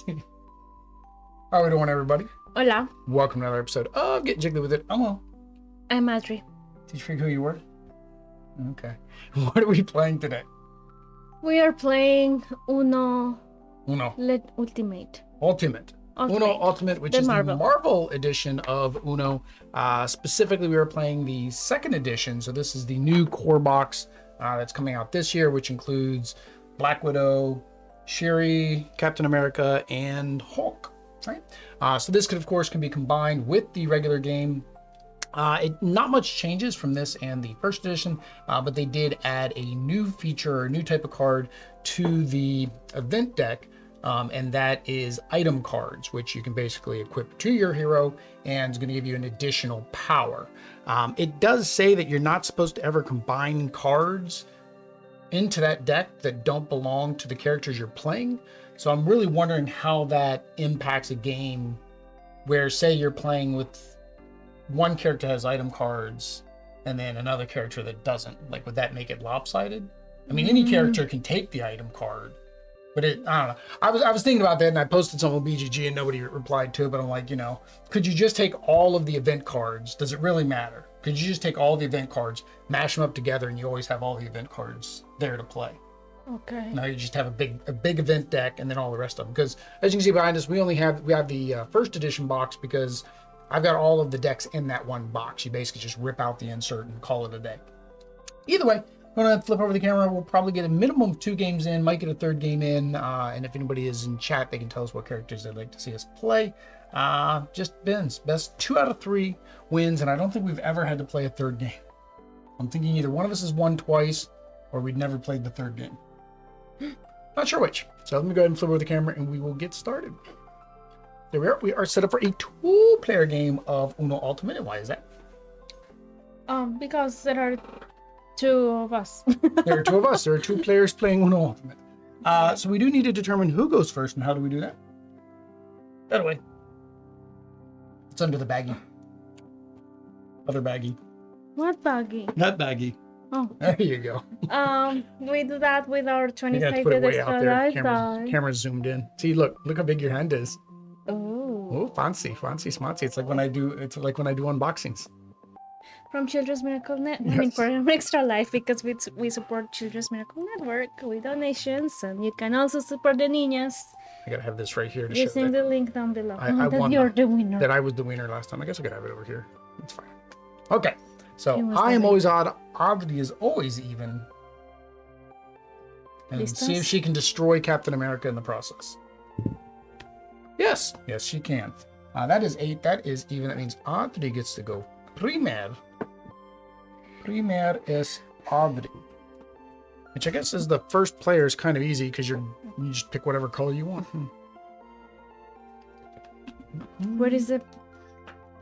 How are we doing, everybody? Hola, Welcome to another episode of Get Jiggly With It. I'm Audrey. Did you figure who you were? Okay. What are we playing today? We are playing Uno Uno. Ultimate. Ultimate. Uno Ultimate, which The is Marvel. the Marvel edition of Uno. Specifically, we are playing the second edition. So this is the new core box that's coming out this year, which includes Black Widow, Shuri, Captain America, and Hulk. Right. So this could, of course, can be combined with the regular game. Not much changes from this and the first edition, but they did add a new feature, a new type of card to the event deck, and that is item cards, which you can basically equip to your hero and is going to give you an additional power. It does say that you're not supposed to ever combine cards into that deck that don't belong to the characters you're playing. So I'm really wondering how that impacts a game where, say, you're playing with one character has item cards and then another character that doesn't. Like, would that make it lopsided? I mean, any character can take the item card, but I don't know. I was thinking about that, and I posted something on BGG and nobody replied to it, but I'm like, could you just take all of the event cards? Does it really matter? Could you just take all the event cards, mash them up together, and you always have all the event cards there to play? Okay. Now you just have a big event deck and then all the rest of them. Because as you can see behind us, we have the first edition box, because I've got all of the decks in that one box. You basically just rip out the insert and call it a day. Either way, I'm going to flip over the camera. We'll probably get a minimum of 2 games in, might get a 3rd game in. And if anybody is in chat, they can tell us what characters they'd like to see us play. Just Ben's best 2 out of 3 wins. And I don't think we've ever had to play a 3rd game. I'm thinking either one of us has won twice or we'd never played the 3rd game. Not sure which. So let me go ahead and flip over the camera and we will get started. There we are. We are set up for a 2-player game of Uno Ultimate. And why is that? Because there are 2 of us. There are 2 of us. There are 2 players playing Uno Ultimate. So we do need to determine who goes first, and how do we do that? That way. It's under the baggie. Other baggie. What baggy? That baggie. Oh. There you go. We do that with our You 25 got to put it way out there. extra Camera's zoomed in. See, look how big your hand is. Oh. Oh, fancy, smarty. It's like when I do unboxings. From Children's Miracle Network. Yes. I mean, for Extra Life, because we support Children's Miracle Network with donations, and you can also support the niñas I gotta have this right here to show using that, the link down below. I that won you're the winner. that I was the winner last time. I guess I could have it over here. It's fine. Okay, so He was I the am winner. always odd. Oddity is always even. And Listos? see if she can destroy Captain America in the process. Yes, she can. That is 8. That is even. That means Audrey gets to go primer. Primer es Audrey. Which I guess is the first player is kind of easy because you just pick whatever color you want. What is it?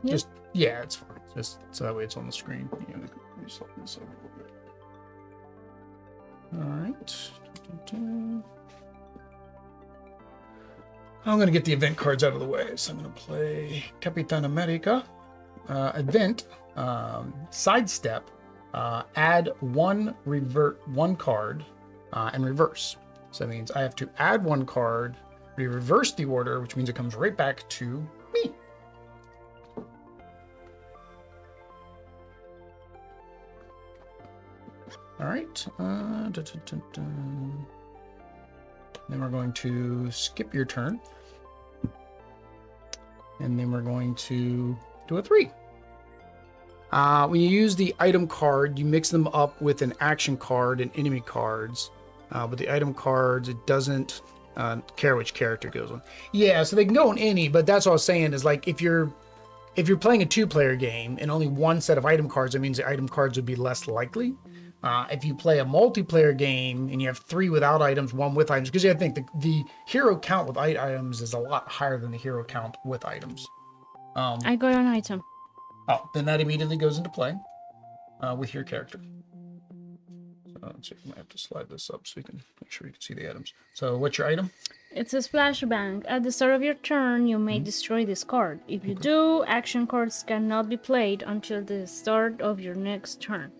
Yeah. Just it's fine. Just so that way it's on the screen. Yeah, let me just open this up a little bit. All right. I'm going to get the event cards out of the way. So I'm going to play Capitan America. Event. Sidestep. Add one card and reverse. So that means I have to add 1 card, reverse the order, which means it comes right back to me. All right. Then we're going to skip your turn. And then we're going to do a 3. When you use the item card, you mix them up with an action card and enemy cards. But the item cards, it doesn't care which character goes on. Yeah, so they can go on any, but that's what I was saying is, like, if you're playing a 2-player game and only 1 set of item cards, that means the item cards would be less likely. If you play a multiplayer game and you have 3 without items, 1 with items, because I think the hero count with items is a lot higher than the hero count with items. I got an item. Oh, then that immediately goes into play with your character. So let's see if I might have to slide this up so we can make sure you can see the items. So what's your item? It's a flashbang. At the start of your turn, you may destroy this card. If you do, action cards cannot be played until the start of your next turn.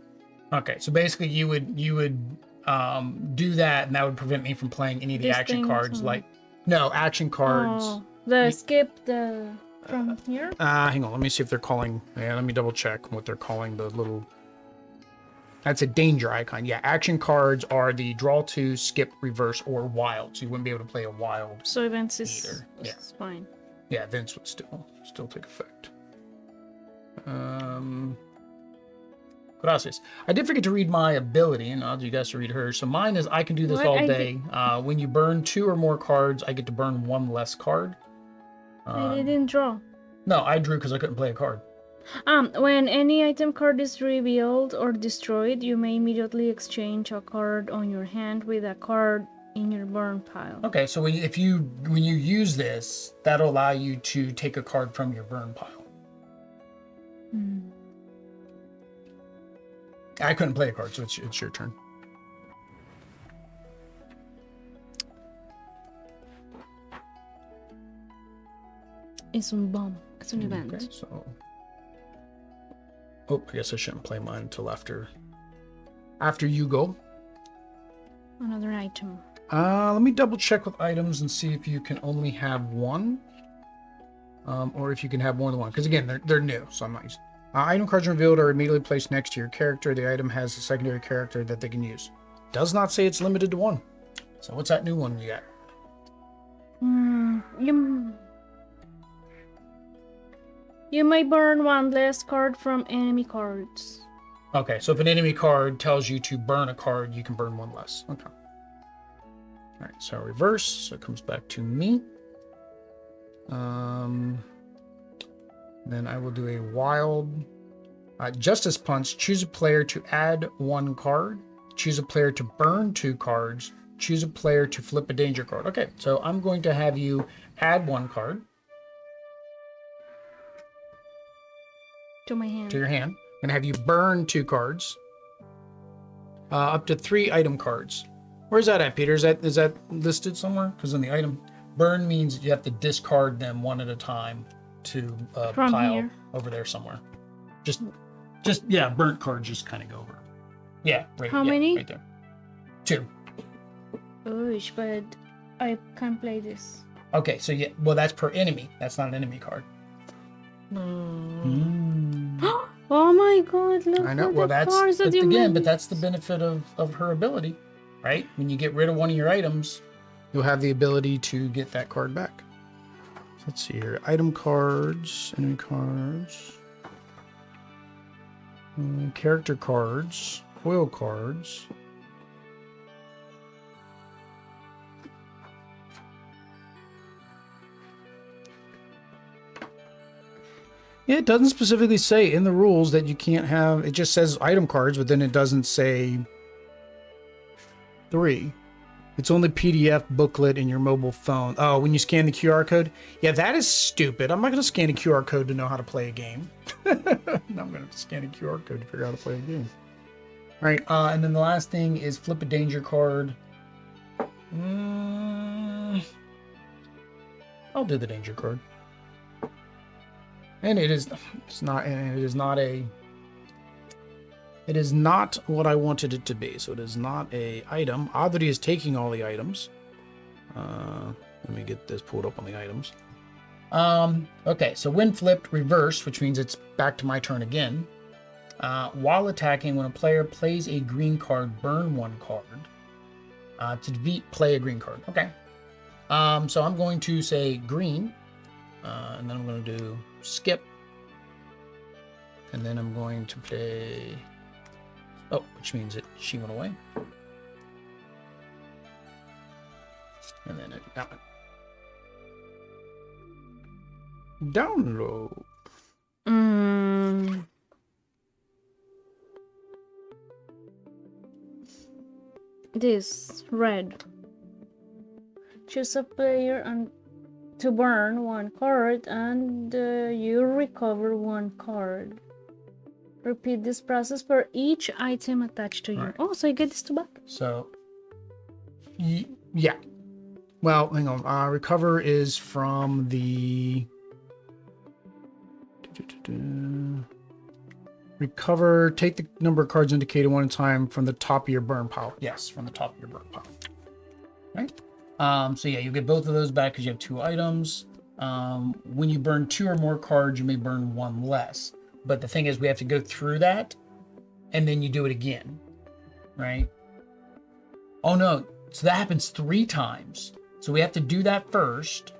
Okay, so basically you would do that, and that would prevent me from playing any of the action cards. Like, No, action cards. Oh, the skip the from here. Hang on. Let me see if they're calling. Yeah, let me double check what they're calling the little. That's a danger icon. Yeah, action cards are the draw to, skip, reverse, or wild. So you wouldn't be able to play a wild. So events is, Either, yeah. is fine. Yeah, events would still take effect. Gracias. I did forget to read my ability, and I'll do you guys to read hers. So mine is I can do this What? all day. When you burn 2 or more cards, I get to burn 1 less card. I didn't draw. No, I drew because I couldn't play a card. When any item card is revealed or destroyed, you may immediately exchange a card on your hand with a card in your burn pile. Okay, so when you use this, that'll allow you to take a card from your burn pile. I couldn't play a card, so it's your turn. It's un bomb. It's an event. Okay, so. Oh, I guess I shouldn't play mine until after you go. Another item. Let me double check with items and see if you can only have one, or if you can have more than one. Because again, they're new, so I'm not using. Item cards revealed are immediately placed next to your character. The item has a secondary character that they can use. Does not say it's limited to 1. So what's that new one you got? You may burn 1 less card from enemy cards. Okay, so if an enemy card tells you to burn a card, you can burn 1 less. Okay. All right, so reverse. So it comes back to me. Then I will do a wild Justice Punch. Choose a player to add 1 card. Choose a player to burn 2 cards. Choose a player to flip a danger card. Okay, so I'm going to have you add 1 card. To my hand. To your hand. I'm going to have you burn 2 cards. Up to 3 item cards. Where's that at, Peter? Is that listed somewhere? Because in the item, burn means you have to discard them 1 at a time to pile here. over there somewhere. Just yeah, burnt cards just kind of go over. Yeah, right. How yeah, many? Right there. 2. Oosh, but I can't play this. Okay, so yeah, well that's per enemy. That's not an enemy card. Oh my god, look I know. at Well, the that's cards that you again, made. but that's the benefit of her ability, right? When you get rid of one of your items, you'll have the ability to get that card back. So let's see here: item cards, enemy cards, character cards, foil cards. Yeah, it doesn't specifically say in the rules that you can't have, it just says item cards, but then it doesn't say 3. It's only PDF booklet in your mobile phone. Oh, when you scan the QR code? Yeah, that is stupid. I'm not going to scan a QR code to know how to play a game. I'm going to scan a QR code to figure out how to play a game. All right, and then the last thing is flip a danger card. I'll do the danger card. And it is not what I wanted it to be. So it is not a item. Oddity is taking all the items. Let me get this pulled up on the items. Okay, so when flipped, reverse, which means it's back to my turn again. While attacking, when a player plays a green card, burn 1 card. To defeat, play a green card. Okay. So I'm going to say green. And then I'm going to do skip. And then I'm going to play... Oh, which means that she went away. And then that one. Download. This red. Choose a player and to burn 1 card, and you recover 1 card. Repeat this process for each item attached to you. Right. Oh, so you get this to back. So, yeah. Well, hang on. Recover is from the... Recover, take the number of cards indicated 1 at a time from the top of your burn pile. Yes, from the top of your burn pile. Right? So yeah, you get both of those back because you have 2 items. When you burn 2 or more cards, you may burn 1 less. But the thing is, we have to go through that, and then you do it again, right? Oh no, so that happens 3 times. So we have to do that first,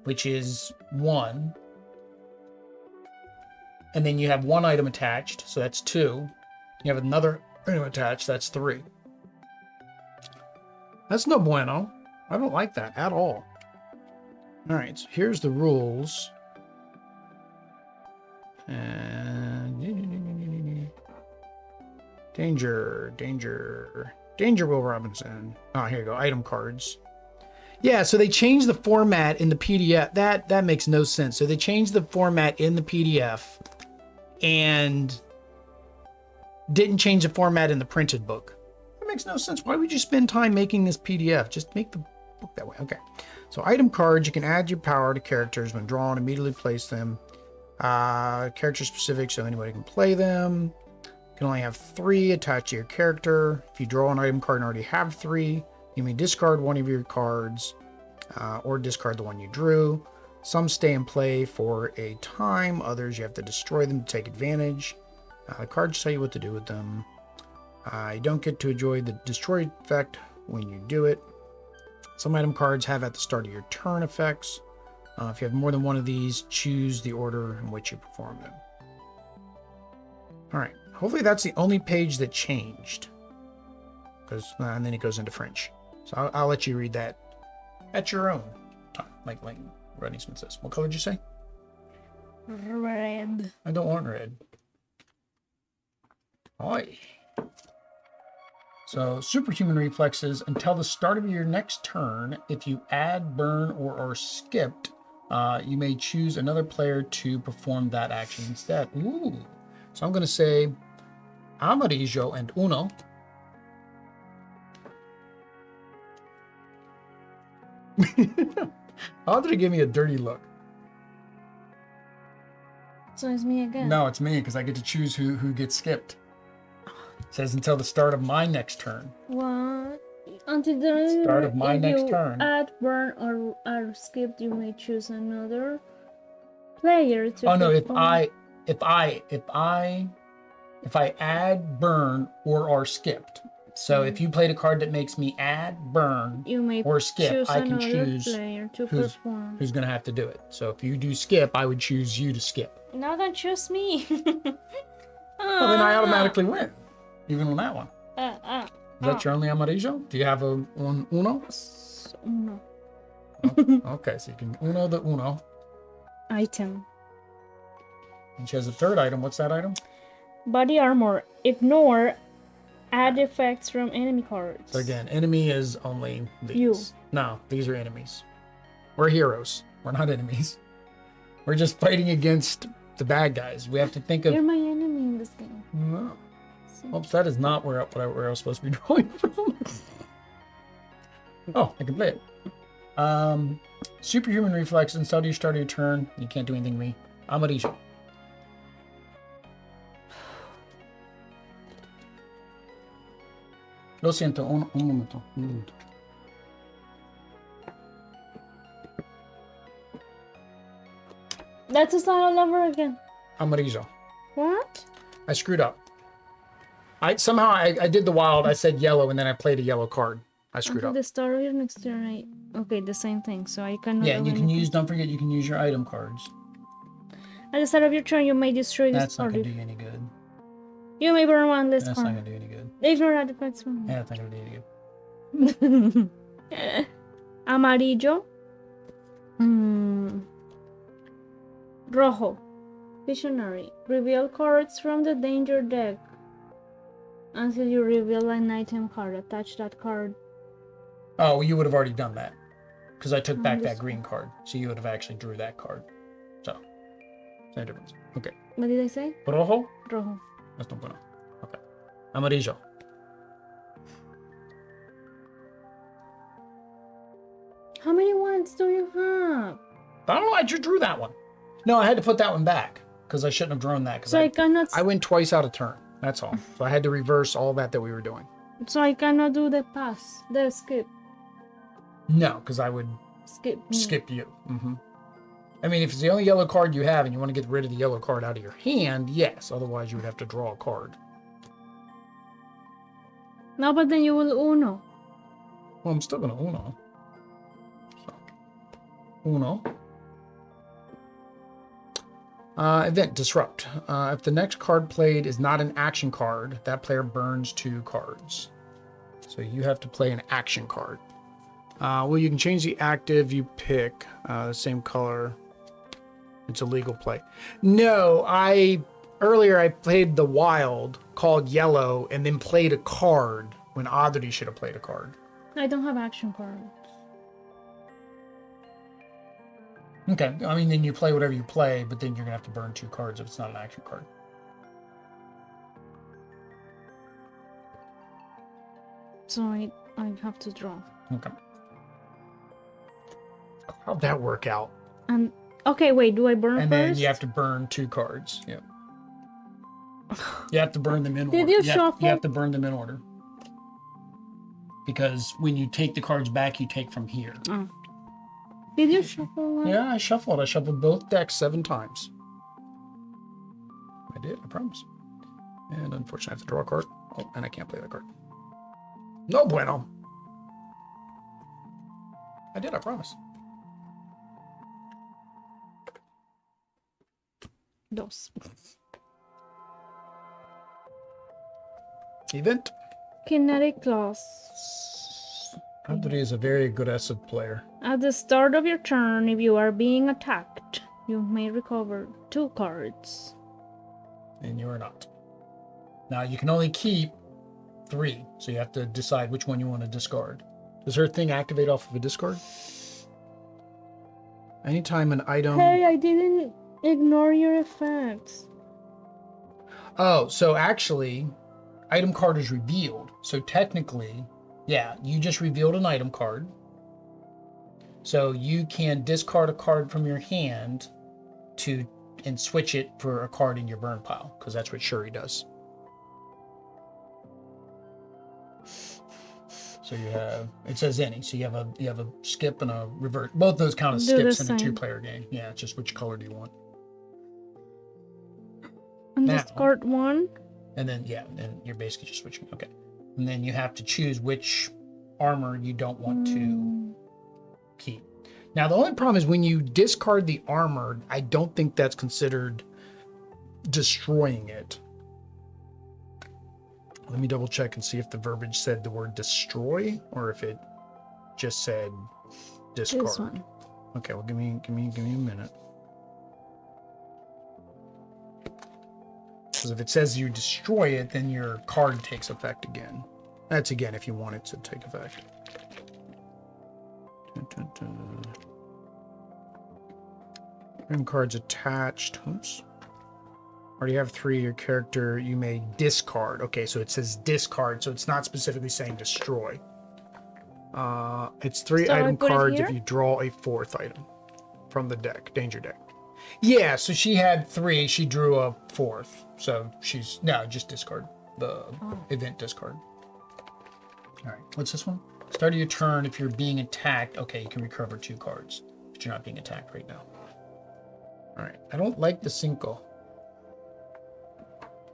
which is 1. And then you have 1 item attached, so that's 2. You have another item attached, that's 3. That's no bueno. I don't like that at all. All right, so here's the rules. And danger, Will Robinson. Oh, here you go, item cards. Yeah, so they changed the format in the PDF. That makes no sense. So they changed the format in the PDF and didn't change the format in the printed book. That makes no sense. Why would you spend time making this PDF? Just make the book that way. Okay. So item cards, you can add your power to characters when drawn, immediately place them. Character specific, so anybody can play them. You can only have 3 attached to your character. If you draw an item card and already have 3, you may discard one of your cards or discard the one you drew. Some stay in play for a time. Others, you have to destroy them to take advantage. The cards tell you what to do with them. You don't get to enjoy the destroy effect when you do it. Some item cards have at the start of your turn effects. If you have more than one of these, choose the order in which you perform them. All right. Hopefully that's the only page that changed. And then it goes into French. So I'll let you read that at your own time. Like Rodney Smith says. What color did you say? Red. I don't want red. Oi. So superhuman reflexes until the start of your next turn. If you add, burn, or are skipped, you may choose another player to perform that action instead. Ooh. So I'm going to say Amarillo and Uno. Audrey gave me a dirty look. So it's me again. No, it's me because I get to choose who gets skipped. It says until the start of my next turn. What? Until the start of my next turn. Add, burn, or are skipped, you may choose another player to. Oh no! Perform. If I add, burn, or are skipped. So if you played a card that makes me add, burn, you may or skip, I can choose player to perform. Who's going to have to do it. So if you do skip, I would choose you to skip. Now don't choose me. Well, then I automatically win, even on that one. Is that your only Amarillo? Do you have un Uno? Uno. Okay, so you can Uno the Uno. Item. And she has a 3rd item. What's that item? Body armor. Ignore. Add effects from enemy cards. So again, enemy is only these. You. No, these are enemies. We're heroes. We're not enemies. We're just fighting against the bad guys. We have to think of... You're my enemy in this game. No. Oops, that is not where I was supposed to be drawing from. Oh, I can play it. Superhuman reflex. Until you start your turn, you can't do anything to me. Amarillo. Lo siento, un momento. That's a sign all over again. Amarillo. What? I screwed up. I did the wild. I said yellow, and then I played a yellow card. I screwed up. The start of your next turn. Okay, the same thing. So I cannot. Yeah, and you can use. Don't forget, you can use your item cards. At the start of your turn, you may destroy this That's not gonna do you any good. You may burn one less That's card. not gonna do any good. Ignore that effects from. Yeah, that's not gonna do any good. Amarillo. Rojo. Visionary. Reveal cards from the danger deck until you reveal an item card. Attach that card. Oh, well, you would have already done that because I took back that green card, so you would have actually drew that card. So, no difference. Okay. What did I say? Rojo. Rojo. That's no bueno. Okay. Amarillo. How many ones do you have? I don't know. I just drew that one. No, I had to put that one back because I shouldn't have drawn that. Because so I cannot. I went twice out of turn. That's all. So I had to reverse all that we were doing. So I cannot do the pass, the skip. No, because I would Skip me. skip you. I mean, if it's the only yellow card you have and you want to get rid of the yellow card out of your hand, yes. Otherwise, you would have to draw a card. No, but then you will Uno. Well, I'm still going to Uno. So, Uno. Event Disrupt. If the next card played is not an action card, that player burns 2 cards. So you have to play an action card. Well, you can change the active you pick, the same color. It's a legal play. No, earlier I played the wild called yellow and then played a card when Oddity should have played a card. I don't have action cards. Okay, I mean, then you play whatever you play, but then you're going to have to burn 2 cards if it's not an action card. So I have to draw. Okay. How'd that work out? And okay, wait, do I burn And first? then you have to burn 2 cards. Yep. You have to burn them in order. Did you shuffle? You have to burn them in order. Because when you take the cards back, you take from here. Oh. Did you shuffle one? Yeah, I shuffled. I shuffled both decks 7 times. I did, I promise. And unfortunately, I have to draw a card. Oh, and I can't play that card. No bueno. I did, I promise. Dos. Event. Kinetic Claws. Anthony is a very aggressive player. At the start of your turn, if you are being attacked, you may recover 2 cards. And you are not. Now, you can only keep 3, so you have to decide which one you want to discard. Does her thing activate off of a discard? Anytime an item... Hey, I didn't ignore your effects. Oh, so actually, item card is revealed. So technically, yeah, you just revealed an item card. So you can discard a card from your hand and switch it for a card in your burn pile, because that's what Shuri does. So you have, it says any, so you have a skip and a revert. Both those count as skips in a 2-player game. Yeah, it's just which color do you want. And discard 1. And then, yeah, and you're basically just switching. Okay. And then you have to choose which armor you don't want to keep. Now, the only problem is when you discard the armor, I don't think that's considered destroying it. Let me double check and see if the verbiage said the word destroy or if it just said discard. This one. Okay, well, give me a minute. Because if it says you destroy it, then your card takes effect again. That's again if you want it to take effect. Random cards attached. Oops. Already have 3. Your character you may discard. Okay, so it says discard, so it's not specifically saying destroy. It's 3 So item I put it cards here? if you draw a 4th item from the deck, danger deck. Yeah, so she had 3. She drew a 4th, so she's just discard the event discard. All right, what's this one? Start of your turn. If you're being attacked, okay, you can recover 2 cards, but you're not being attacked right now. All right, I don't like the cinco.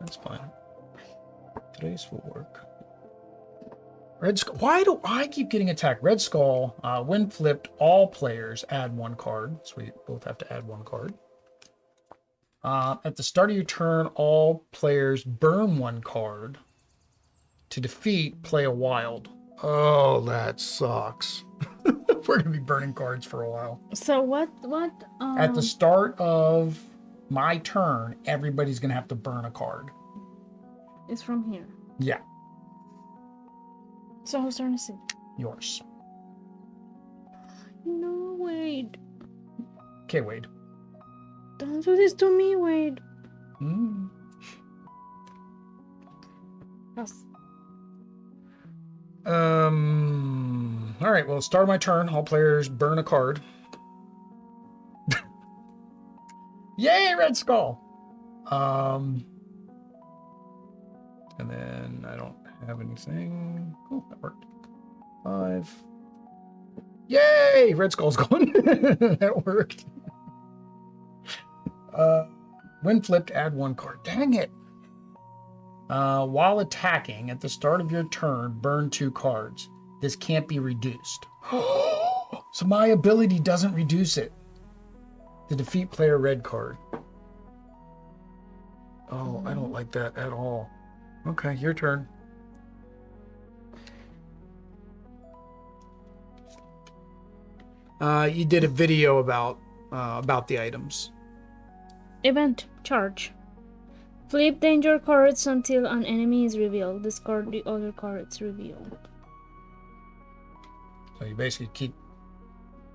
That's fine. Today's will work. Red Skull. Why do I keep getting attacked? Red Skull. When flipped, all players add 1 card. So we both have to add 1 card. At the start of your turn, all players burn 1 card. To defeat, play a wild. Oh, that sucks. We're going to be burning cards for a while. So what At the start of my turn, everybody's going to have to burn a card. is from here? Yeah, So who's turn is it? yours. No, Wade. Okay, Wade. Don't do this to me, Wade. Yes. All right, well, start of my turn. All players burn a card. Yay, Red Skull! And then I don't have anything. Cool, that worked. 5. Yay! Red Skull's gone. That worked. When flipped, add 1 card. Dang it. While attacking, at the start of your turn, burn 2 cards. This can't be reduced. So my ability doesn't reduce it. The defeat player red card. Oh, I don't like that at all. Okay, your turn. You did a video about the items. Event charge. Flip danger cards until an enemy is revealed. Discard the other cards revealed. So you basically keep.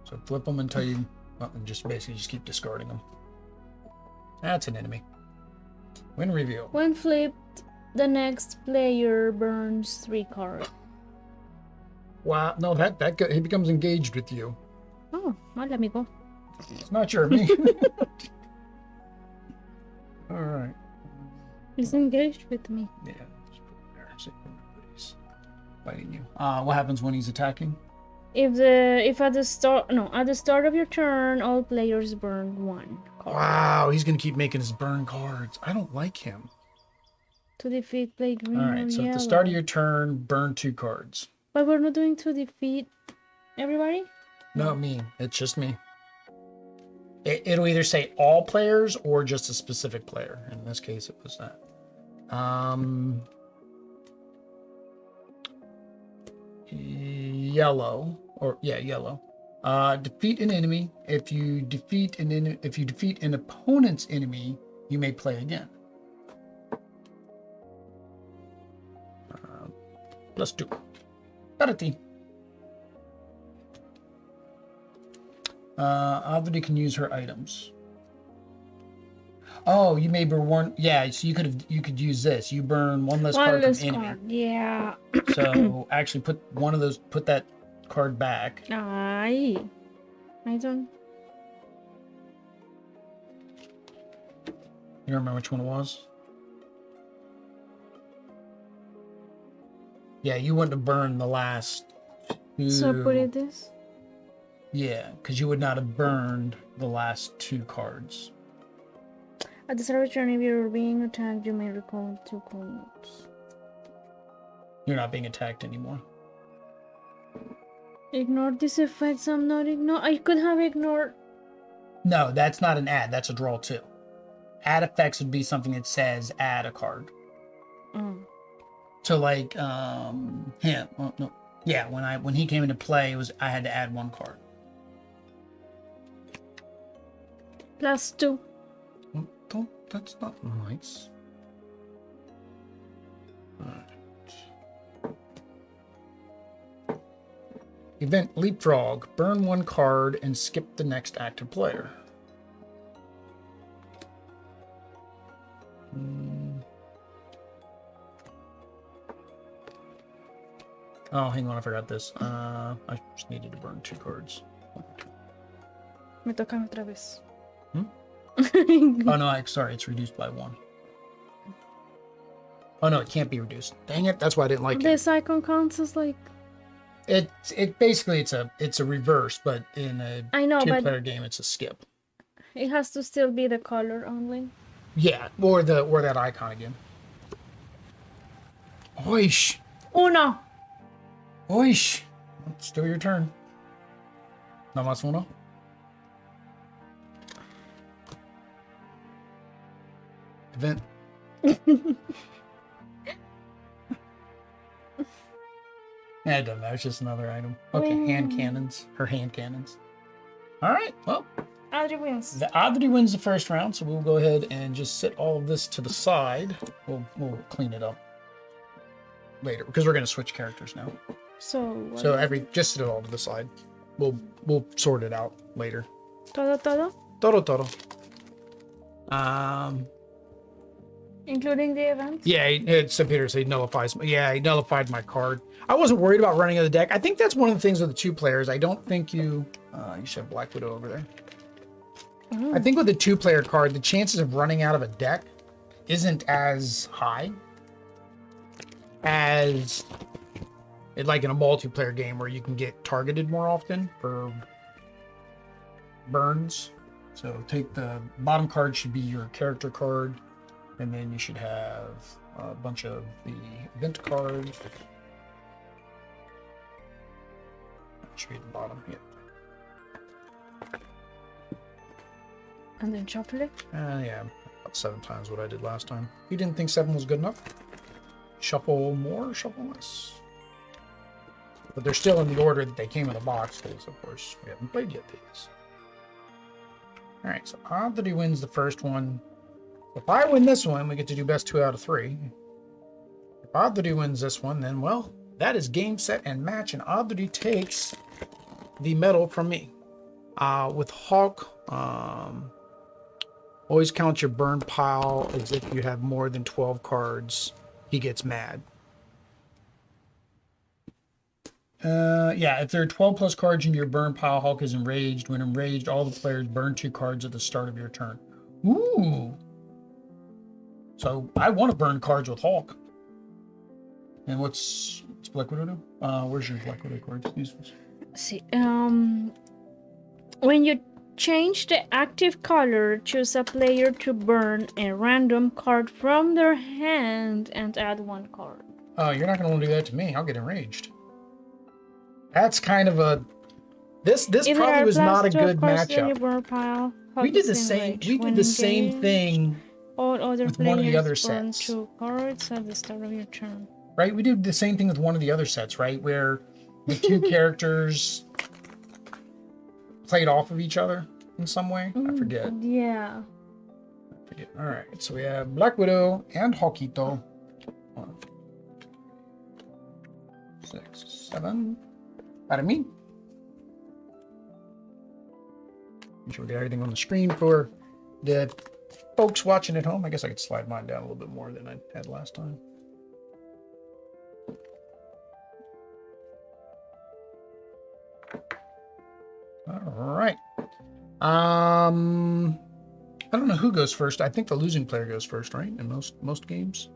So flip them until you. Well, and just basically just keep discarding them. That's an enemy. When reveal. When flipped, the next player burns 3 cards. Wow, no, that he becomes engaged with you. Oh, hola amigo. It's not your me. All right. He's engaged with me. Yeah, just put it there. So everybody's fighting you. What happens when he's attacking? If at the start of your turn, all players burn 1 card. Wow, he's gonna keep making us burn cards. I don't like him. To defeat, play green All or right, so yellow. at the start of your turn, burn 2 cards. But we're not doing to defeat everybody? No, me. It's just me. It'll either say all players or just a specific player. In this case, it was that. Yellow, or yeah, yellow. Defeat an enemy. If you defeat an opponent's enemy, you may play again. +2. Parati. Avadi can use her items. Oh, you may burn 1. Yeah, so you could use this. You burn 1 less card from enemy. Card. Yeah. So actually put that card back. Aye. I don't. You remember which one it was? Yeah, you wouldn't have burned the last 2. So put it this. Yeah, because you would not have burned the last 2 cards. At the start of your turn, if you're being attacked, you may recall 2 cards. You're not being attacked anymore. Ignore these effects. I'm not ignore. I could have ignored. No, that's not an add. That's a draw 2. Add effects would be something that says add a card. Oh. So like him. Well, no. Yeah, when he came into play, I had to add 1 card. +2. That's not nice. Alright. Event Leapfrog. Burn 1 card and skip the next active player. Oh, hang on, I forgot this. I just needed to burn 2 cards. Me toca otra vez. Oh no, sorry, it's reduced by 1. Oh no, it can't be reduced. Dang it, that's why I didn't like it. This icon counts as like. It basically it's a reverse, but in a I know, 2-player game, it's a skip. It has to still be the color only. Yeah, or that icon again. Oish, Uno. oish. It's still your turn. No más uno. Event. Yeah, it doesn't matter. It's just another item. Okay, hand cannons. Her hand cannons. All right. Well, Adri wins. the Adri wins the first round, so we'll go ahead and just set all of this to the side. We'll clean it up later because we're going to switch characters now. So. Just set it all to the side. We'll sort it out later. Todo. Todo. Including the event. Yeah, it's Peter. So he nullifies. Yeah, he nullified my card. I wasn't worried about running out of the deck. I think that's one of the things with the 2 players. I don't think you should have Black Widow over there. Oh. I think with the 2-player card, the chances of running out of a deck isn't as high as like in a multiplayer game where you can get targeted more often for burns. So take the bottom card should be your character card, and then you should have a bunch of the event cards. That should be at the bottom here. And then shuffle it? Yeah, about 7 times what I did last time. You didn't think 7 was good enough? Shuffle more, shuffle less. But they're still in the order that they came in the box, because of course we haven't played yet these. Alright, so Oddity wins the first one. If I win this one, we get to do best 2 out of 3. If Oddity wins this one, then, well, that is game, set, and match, and Oddity takes the medal from me. With Hawk, always count your burn pile as if you have more than 12 cards. He gets mad. Yeah, if there are 12 plus cards in your burn pile, Hawk is enraged. When enraged, all the players burn 2 cards at the start of your turn. Ooh. So I want to burn cards with Hawk. And what's Black Widow do? Where's your Black Widow cards? These ones. See, when you change the active color, choose a player to burn a random card from their hand and add 1 card. Oh, you're not going to want to do that to me. I'll get enraged. That's kind of a... This probably was not a good matchup. We did the same thing all other with one of the other burn sets. 2 cards at the start of your turn. Right? We did the same thing with one of the other sets, right? Where the 2 characters played off of each other in some way. I forget. Yeah. All right, so we have Black Widow and Hawkito. 1, 6, 7. Out of me. Make sure we get everything on the screen for the folks watching at home. I guess I could slide mine down a little bit more than I had last time. All right. I don't know who goes first. I think the losing player goes first, right? In most games.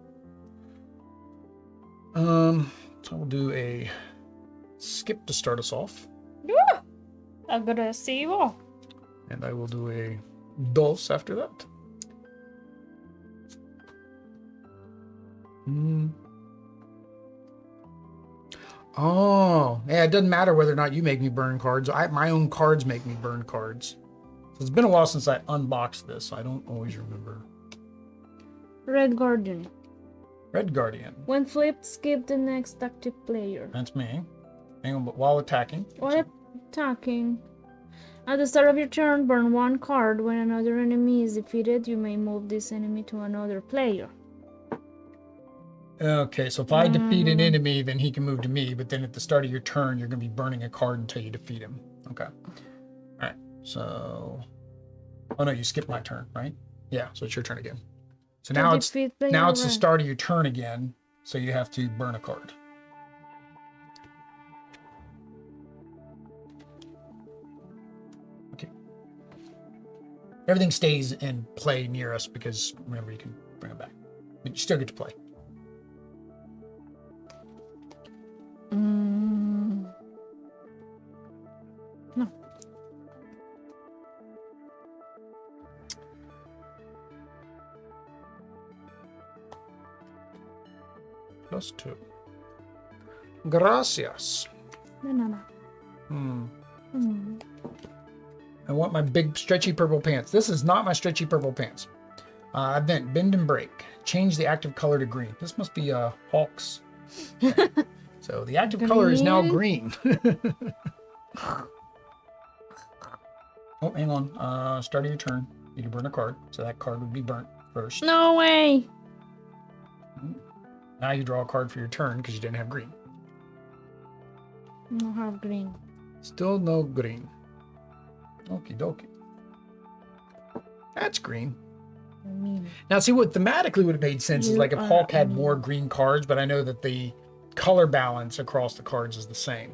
So we'll do a skip to start us off. Yeah. Aggressivo. And I will do a dos after that. Oh, yeah, it doesn't matter whether or not you make me burn cards. My own cards make me burn cards. So it's been a while since I unboxed this, so I don't always remember. Red Guardian. Red Guardian. When flipped, skip the next active player. That's me. Hang on, but while attacking. While attacking. At the start of your turn, burn 1 card. When another enemy is defeated, you may move this enemy to another player. Okay, so if I defeat an enemy, then he can move to me, but then at the start of your turn, you're going to be burning a card until you defeat him. Okay. All right, so... Oh, no, you skipped my turn, right? Yeah, so it's your turn again. So now it's the start of your turn again, so you have to burn a card. Okay. Everything stays in play near us because, remember, you can bring it back. But you still get to play. No. +2. Gracias. Banana. I want my big stretchy purple pants. This is not my stretchy purple pants. Event, bend and break. Change the active color to green. This must be Hawks. Okay. So the active color is now green. Oh, hang on. Start of your turn. You can burn a card. So that card would be burnt first. No way. Now you draw a card for your turn because you didn't have green. No have green. Still no green. Okie dokie. That's green. Now, see what thematically would have made sense is like if Hulk had more green cards, but I know that the color balance across the cards is the same.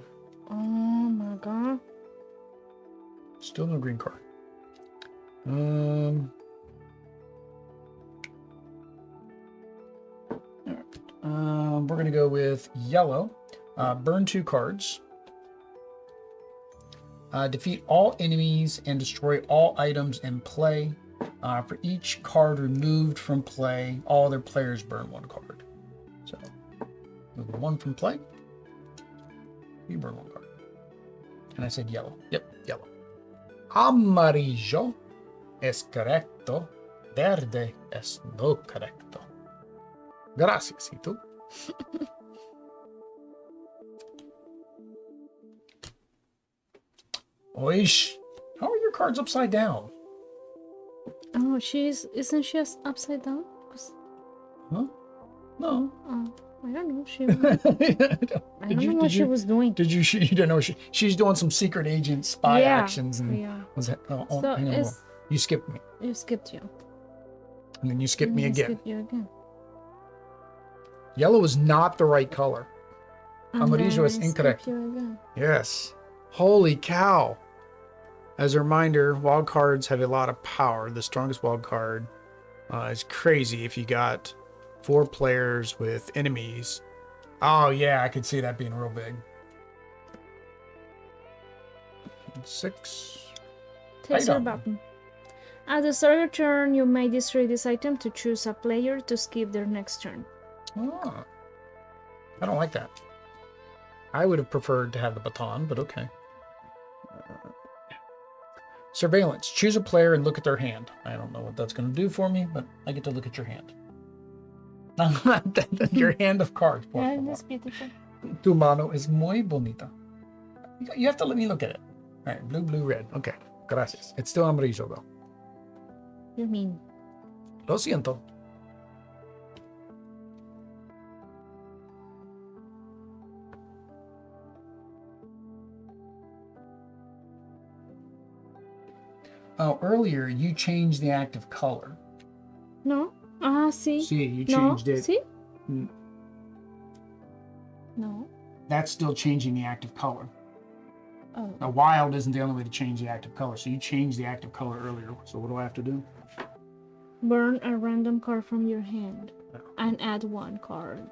Oh my god. Still no green card. We're going to go with yellow. Burn 2 cards. Defeat all enemies and destroy all items in play. For each card removed from play, all other players burn 1 card. So, move 1 from play. You burn 1 card. And I said yellow. Yep, yellow. Amarillo es correcto. Verde es no correcto. Gracias, ¿y tú? Oish, how are your cards upside down? Oh, isn't she upside down? Huh? No. Oh, I don't know. She. I I don't know what she was doing. Did you? You don't know. She's doing some secret agent spy actions and was that? Oh, So I know. You skipped me, You skipped you. and then you skipped me again. Skipped you again. Yellow is not the right color. And Amarillo then is I incorrect. skipped you again. Yes. Holy cow. As a reminder, wild cards have a lot of power. The strongest wild card is crazy if you got 4 players with enemies. Oh, yeah, I could see that being real big. 6. Taste your Item. button. At the start of your turn, you may destroy this item to choose a player to skip their next turn. Oh. I don't like that. I would have preferred to have the baton, but okay. Surveillance. Choose a player and look at their hand. I don't know what that's going to do for me, but I get to look at your hand. Your hand of cards. Por Yeah, favor. that's beautiful. Tu mano es muy bonita. You have to let me look at it. All right, blue, blue, red. Okay, gracias. It's still amarillo, though. You mean? Lo siento. Oh, earlier you changed the active color. No? See? See, you No? changed it. See? Mm, No. That's still changing the active color. Oh. Now, wild isn't the only way to change the active color. So you changed the active color earlier. So what do I have to do? Burn a random card from your hand Oh. and add 1 card.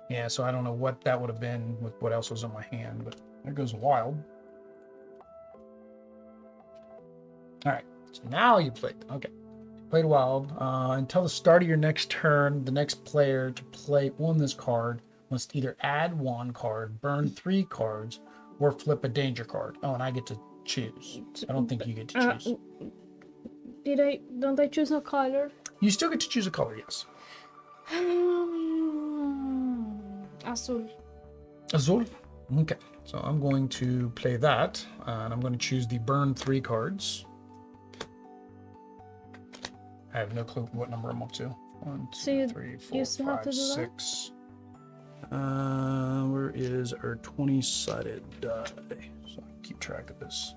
Yeah, so I don't know what that would have been with what else was in my hand, but there goes wild. All right, so now you played. Okay, played wild. Until the start of your next turn, the next player to play on this card must either add 1 card, burn 3 cards, or flip a danger card. Oh, and I get to choose. I don't think you get to choose. Don't I choose a color? You still get to choose a color, yes. Azul. Azul. Okay, so I'm going to play that, and I'm going to choose the burn 3 cards. I have no clue what number I'm up to. 1, 2, 3, 4, 5, 6. Where is our 20-sided die? So I keep track of this.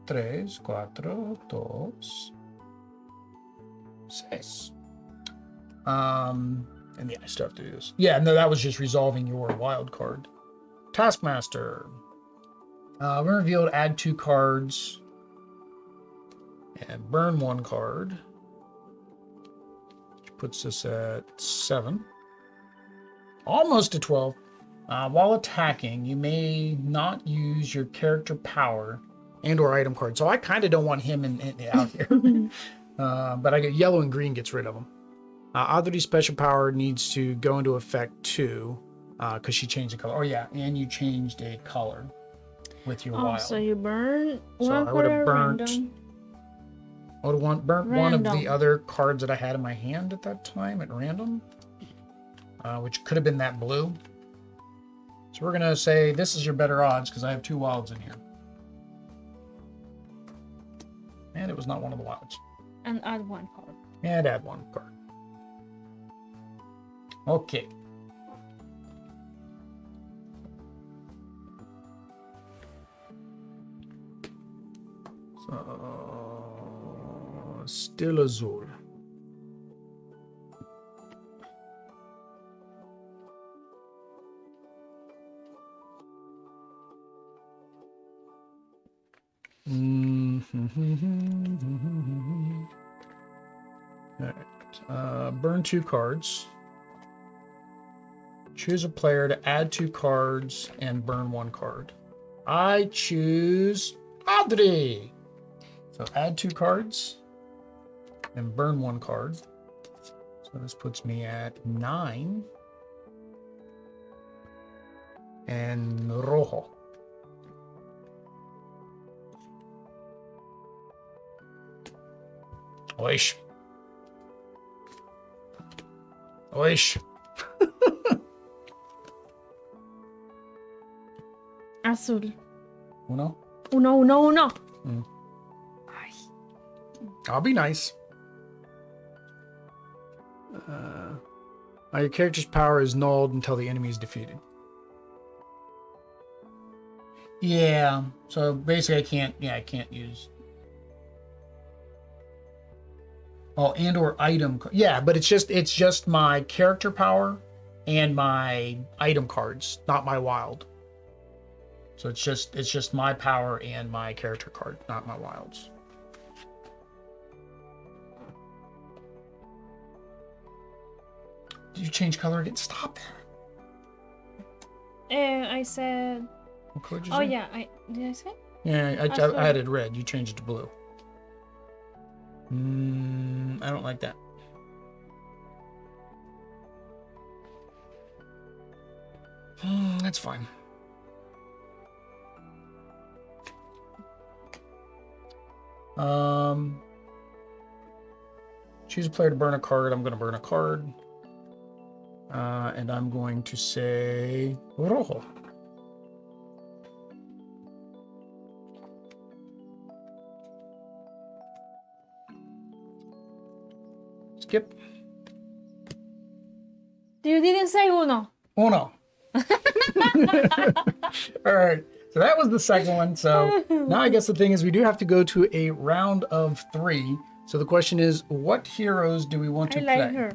3, 4, 2, 6. And yeah, I still have to do this. Yeah, no, that was just resolving your wild card. Taskmaster. We're revealed add 2 cards and burn 1 card, which puts us at 7. Almost to 12. While attacking, you may not use your character power and or item card. So I kind of don't want him out here. But I get yellow and green gets rid of him. Authority special power needs to go into effect too, because she changed the color. Oh yeah, and you changed a color with your wild. So you burn So 1 I would have card burnt. random. I would have burnt one of the Random. other cards that I had in my hand at that time at random, which could have been that blue. So we're gonna say this is your better odds because I have 2 wilds in here, and it was not one of the wilds. And add 1 card. And add 1 card. Okay. So, still azul. All right. Burn 2 cards. Choose a player to add 2 cards and burn 1 card. I choose Audrey. So add 2 cards and burn 1 card. So this puts me at 9. And rojo. Oish. Oish. Azul. Uno? Uno, uno, uno. Ay. I'll be nice. Your character's power is nulled until the enemy is defeated. Yeah, so basically I can't use... Oh, and or item. Yeah, but it's just my character power and my item cards, not my wild. So it's just my power and my character card, not my wilds. Did you change color again? Stop that. I said. What color did you Oh say? yeah, did I say? Yeah, I thought- added red. You changed it to blue. I don't like that. That's fine. Choose a player to burn a card. I'm going to burn a card. And I'm going to say rojo. Skip. You didn't say uno. Uno. All right. So that was the second one. So now I guess the thing is we do have to go to a round of 3. So the question is, what heroes do we want to I play? like her.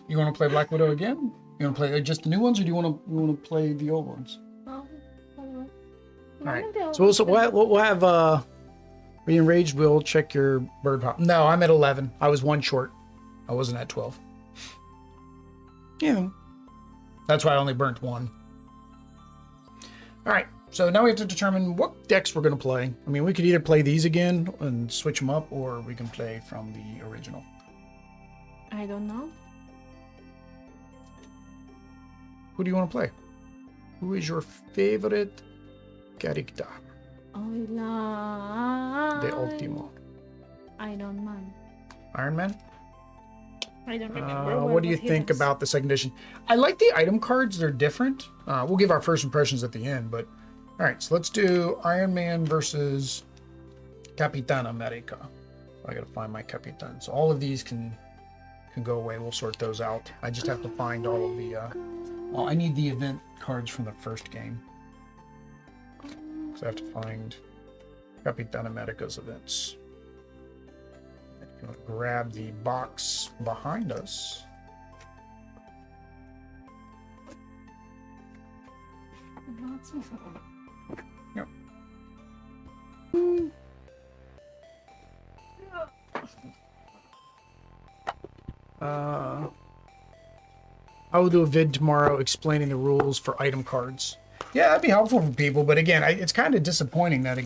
You want to play Black Widow again? You want to play just the new ones, or do you want to play the old ones? Oh, I don't know. All right. So we'll have Re-Enraged will check your bird pop. No, I'm at 11. I was 1 short. I wasn't at 12. Yeah. That's why I only burnt 1. All right. So now we have to determine what decks we're going to play. I mean, we could either play these again and switch them up, or we can play from the original. I don't know. Who do you want to play? Who is your favorite character? I like The Ultimo. Iron Man. Iron Man? I don't remember. What do you think about the second edition? I like the item cards. They're different. We'll give our first impressions at the end, but all right, so let's do Iron Man versus Capitan America. I gotta find my Capitan. So all of these can go away. We'll sort those out. I just have to find all of the well, I need the event cards from the first game. So I have to find Capitan America's events. If you want to grab the box behind us. Yep. I will do a vid tomorrow explaining the rules for item cards. Yeah, that'd be helpful for people, but again, it's kind of disappointing that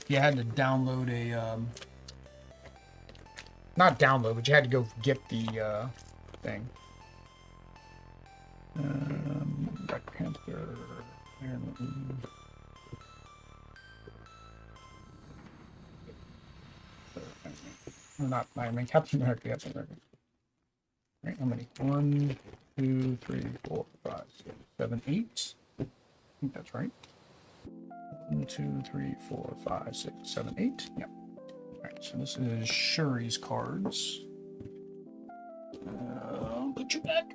you had to download a not download, but you had to go get the thing. Black Panther. Not Iron Man, Captain America. Captain America. Right, how many? 1, 2, 3, 4, 5, 6, 7, 8. I think that's right. 1, 2, 3, 4, 5, 6, 7, 8. Yep. All right, so this is Shuri's cards. Put you back.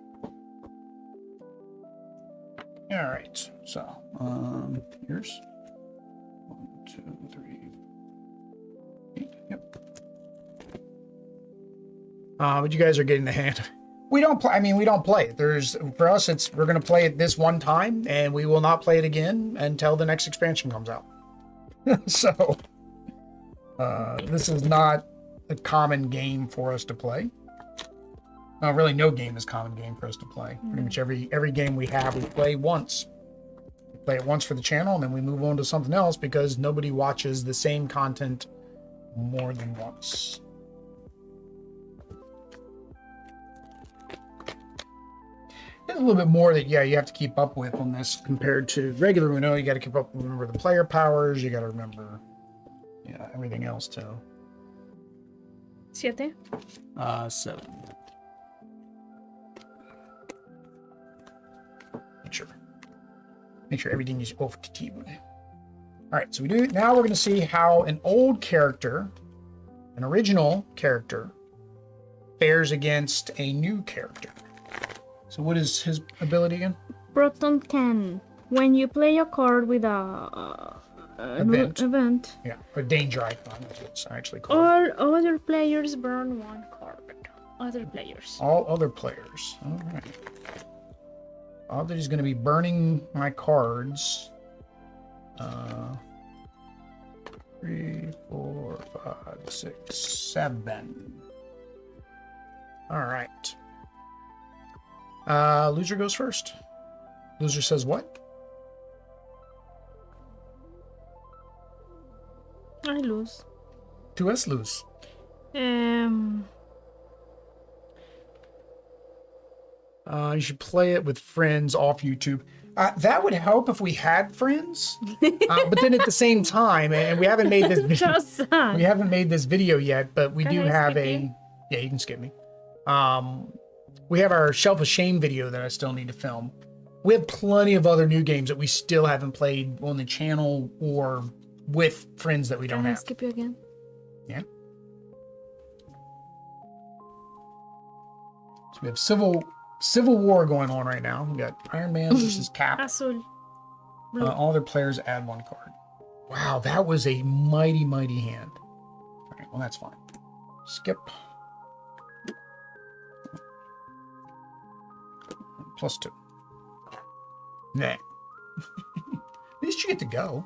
All right, so here's 1, 2, 3, 8. Yep. But you guys are getting the hand. We don't play. I mean, we don't play it. For us, we're gonna play it this one time, and we will not play it again until the next expansion comes out. So this is not a common game for us to play. Really, no game is common game for us to play. Pretty much every game we have, we play once. We play it once for the channel, and then we move on to something else because nobody watches the same content more than once. There's a little bit more that, yeah, you have to keep up with on this compared to regular Uno. You got to keep up, remember the player powers. You got to remember, yeah, everything else too. 7. 7. Make sure everything is off the table. All right, so we do. Now we're going to see how an old character, an original character, fares against a new character. So what is his ability again? Proton 10. When you play a card with a event, Yeah, a danger icon is what it's actually called. all other players burn 1 card. Other players. All other players. All right. Audrey's going to be burning my cards. 3, 4, 5, 6, 7. All right. Loser goes first. Loser says what? I lose. 2S lose. You should play it with friends off YouTube. That would help if we had friends. But then at the same time, and we haven't made this video, we haven't made this video yet, but we do have a. Yeah, you can skip me. We have our Shelf of Shame video that I still need to film. We have plenty of other new games that we still haven't played on the channel or with friends that we don't have. Can I skip you again? Yeah. So we have Civil War going on right now. We got Iron Man versus Cap. Azul. All their players add 1 card. Wow, that was a mighty, mighty hand. All right, well, that's fine. Skip. +2. Nah. At least you get to go.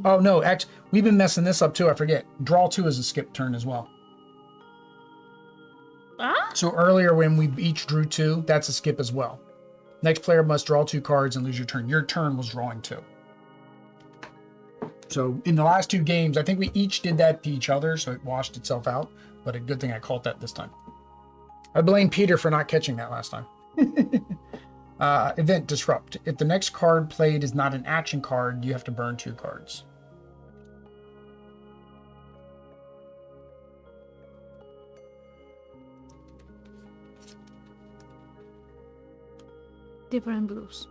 Oh, no, actually, we've been messing this up too. I forget. Draw 2 is a skip turn as well. So earlier when we each drew 2, that's a skip as well. Next player must draw 2 cards and lose your turn. Your turn was drawing 2. So in the last 2 games, I think we each did that to each other, so it washed itself out. But a good thing I caught that this time. I blame Peter for not catching that last time. Event Disrupt. If the next card played is not an action card, you have to burn 2 cards. Different blues.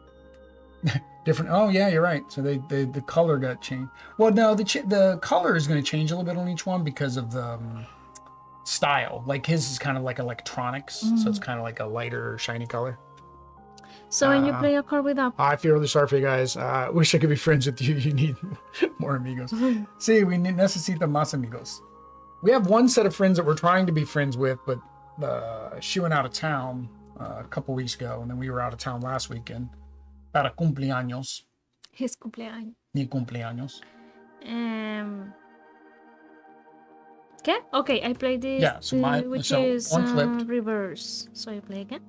Different. Oh yeah, you're right. So the color got changed. Well, no, the color is going to change a little bit on each one because of the style. Like his is kind of like electronics, so it's kind of like a lighter, shiny color. So when you play a card with a... I feel really sorry for you guys. Wish I could be friends with you. You need more amigos. See, we necesita más amigos. We have one set of friends that we're trying to be friends with, but she went out of town a couple weeks ago, and then we were out of town last weekend. Para cumpleaños. His cumpleaños. Mi cumpleaños. Okay, okay, I play this, yeah, so which is on flipped. reverse. So you play again?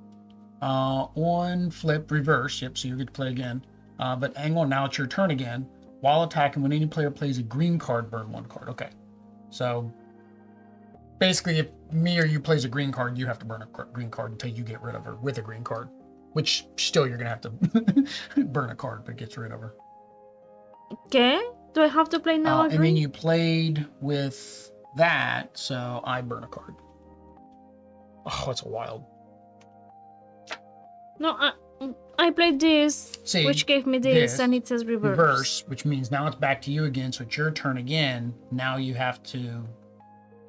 On flip, reverse. Yep, so you get to play again. But hang on, now it's your turn again. While attacking, when any player plays a green card, burn 1 card. Okay. So basically, if me or you plays a green card, you have to burn a green card until you get rid of her with a green card. Which still you're going to have to burn a card that gets rid of her. Okay. Do I have to play now? And then you played with that, so I burn a card. Oh, that's a wild. No, I played this, which gave me this, and it says reverse. Reverse, which means now it's back to you again, so it's your turn again. Now you have to...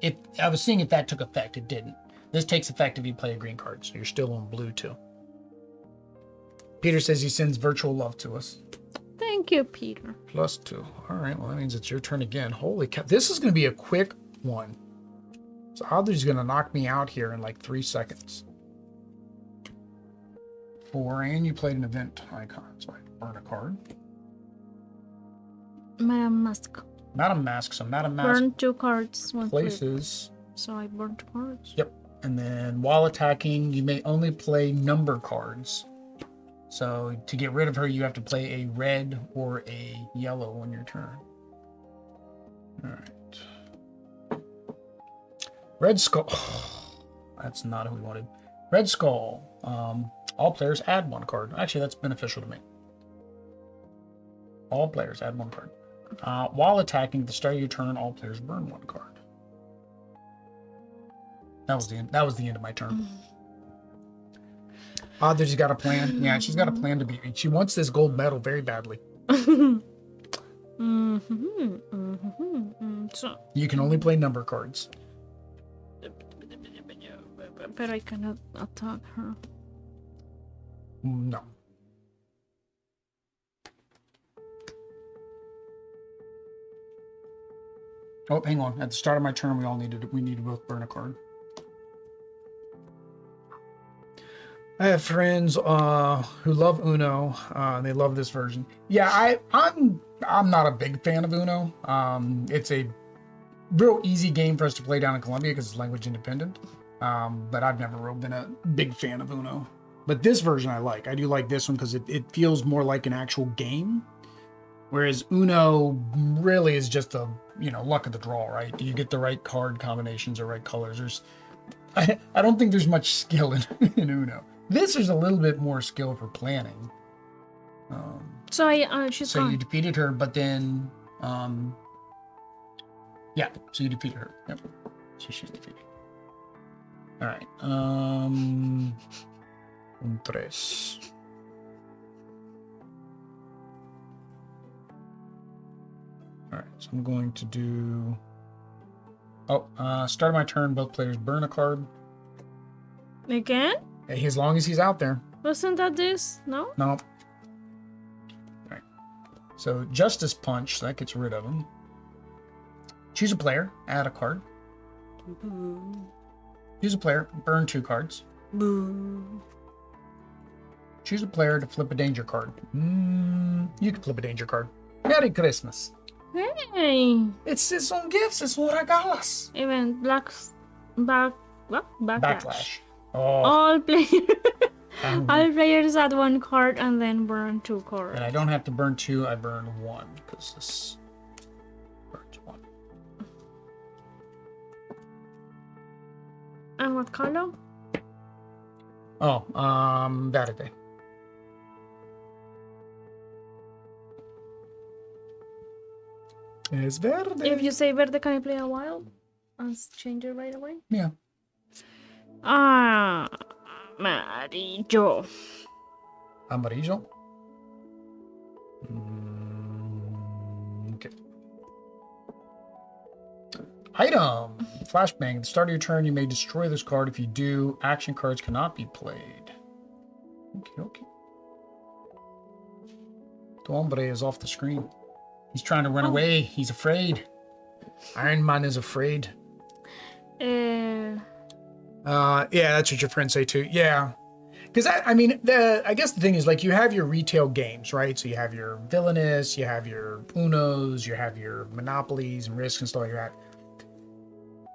If I was seeing if that took effect, it didn't. This takes effect if you play a green card, so you're still on blue too. Peter says he sends virtual love to us. Thank you, Peter. +2. All right, well, that means it's your turn again. Holy cow. This is going to be a quick one. So Audrey's going to knock me out here in like 3 seconds. 4, and you played an event icon, so I burn a card. Madame Mask. Madam Mask. So Madam Mask Burn 2 cards. One flip. places. So I burned 2 cards. Yep. And then while attacking, you may only play number cards. So to get rid of her, you have to play a red or a yellow on your turn. All right. Red Skull. That's not who we wanted. Red Skull. All players add 1 card. Actually, that's beneficial to me. All players add 1 card. While attacking, at the start of your turn, all players burn 1 card. That was the end. That was the end of my turn. Audrey's got a plan. Yeah, she's got a plan to beat me. She wants this gold medal very badly. So You can only play number cards. but I cannot attack her. No. Oh, hang on. At the start of my turn, we need to both burn a card. I have friends who love Uno. They love this version. Yeah, I'm not a big fan of Uno. It's a real easy game for us to play down in Colombia because it's language independent. But I've never really been a big fan of Uno. But this version I like. I do like this one because it feels more like an actual game. Whereas Uno really is just a, luck of the draw, right? Do you get the right card combinations or right colors? I don't think there's much skill in Uno. This is a little bit more skill for planning. So she's so gone. you defeated her, but then, yeah, so you defeated her. Yep, she's defeated. All right. Un tres. All right, so I'm going to do. Oh, start of my turn. Both players burn a card. Again? As long as he's out there. Wasn't that this? No? No. All right. So Justice Punch, so that gets rid of him. Choose a player, add a card. Boo. Choose a player, burn 2 cards. Boo. Choose a player to flip a danger card. You can flip a danger card. Merry Christmas. Hey! It's on gifts. It's what I got us. Even backlash. Oh, All players add 1 card and then burn 2 cards. and I don't have to burn 2. I burn 1 because this burns 1. And what color? Oh, Verde. Es verde. If you say verde, can I play a wild? And change it right away? Yeah. Amarillo. Amarillo. Okay. Item. Flashbang. At the start of your turn, you may destroy this card. If you do, action cards cannot be played. Okay. The hombre is off the screen. He's trying to run away. He's afraid. Iron Man is afraid. Yeah, that's what your friends say too. Yeah. Because I guess the thing is, like, you have your retail games, right? So you have your Villainous, you have your Unos, you have your Monopolies and Risks and stuff like that.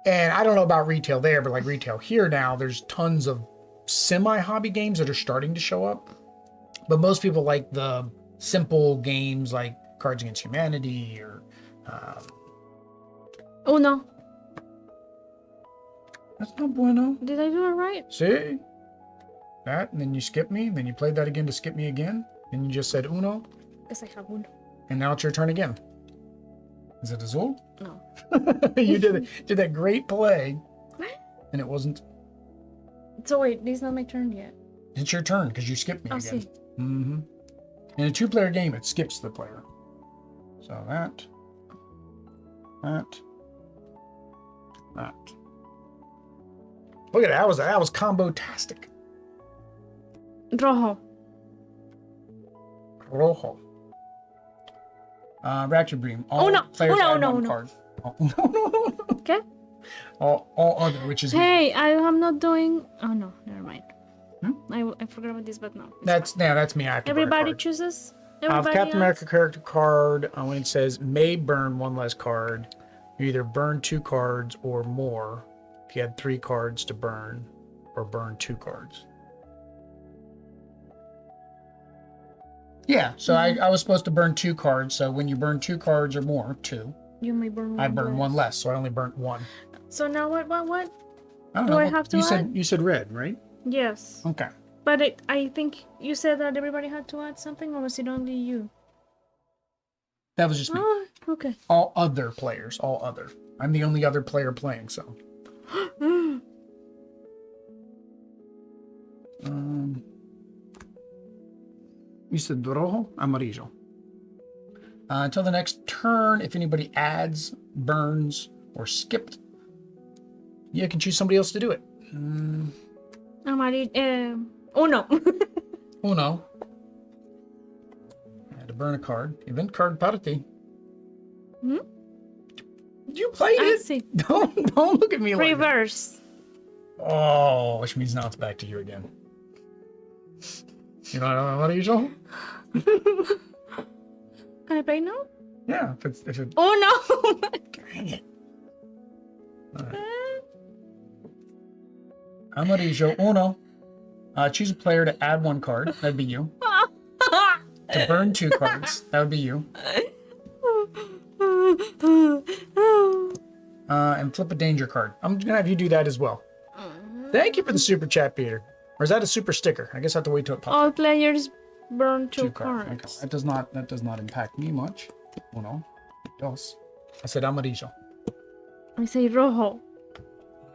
And I don't know about retail there, but like retail here now, there's tons of semi-hobby games that are starting to show up. But most people like the simple games like Cards Against Humanity or... Uno. That's not bueno. Did I do it right? See? That, and then you skip me, then you played that again to skip me again, and you just said Uno, Because I have Uno. and now it's your turn again. Is it Azul? No. You did that great play, and it wasn't. So wait, this is not my turn yet. It's your turn because you skipped me I'll again. see. Mm-hmm. In a 2-player game, it skips the player. So that. Look at that. That was combo-tastic. Rojo. Rojo. Ratchet Beam. All no. players Oh, add no, one no. card. Oh, no. Okay. All other, which is Hey, I am not doing... Oh no, never mind. Hmm? I forgot about this, but no. that's me. I have to burn a Everybody card. chooses? Everybody Captain America else? character card, when it says may burn one less card, you either burn 2 cards or more if you had 3 cards to burn, or burn 2 cards. Yeah, so I was supposed to burn 2 cards, so when you burn 2 cards or more, 2, You may burn one I burn less. 1 less, so I only burnt 1. So now what? I don't Do know. I have to add? You said red, right? Yes. Okay. But I think you said that everybody had to add something, or was it only you? That was just me. Oh, okay. All other players, all other. I'm the only other player playing, so. You said rojo, amarillo. Until the next turn, if anybody adds, burns, or skipped, you can choose somebody else to do it. Amarillo. Uno. Uno. I had to burn a card. Event card party. Hmm? You played I it. see. Don't look at me like that. Reverse. Oh, which means now it's back to you again. You know what usual? Can I play now? Yeah, if it. Oh no! Dang it. All right. Amarillo uno. Choose a player to add 1 card. That'd be you. To burn 2 cards. That would be you. And flip a danger card. I'm gonna have you do that as well. Thank you for the super chat, Peter. Or is that a super sticker? I guess I have to wait till it pops. All players burn 2 cards. cards. Okay. That does not impact me much. Uno, dos. I said amarillo. I say rojo.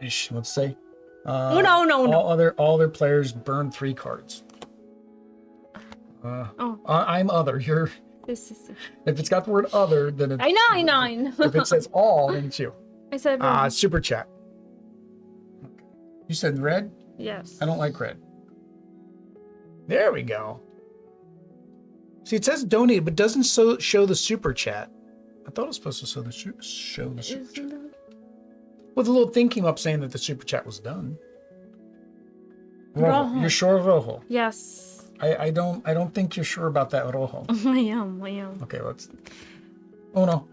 Ish, let's say. No. All other players burn 3 cards. I'm other. You're. This is. If it's got the word other, then it's. I know. If it says all, then it's you. I said rojo. Super chat. You said red? Yes. I don't like red. There we go. See, it says donate, but doesn't show the super chat. I thought it was supposed to show the super chat. Isn't that? Well, the little thing came up saying that the super chat was done. Rojo. You're sure Rojo? Yes. I don't think you're sure about that Rojo. I am. Okay, let's. Oh no.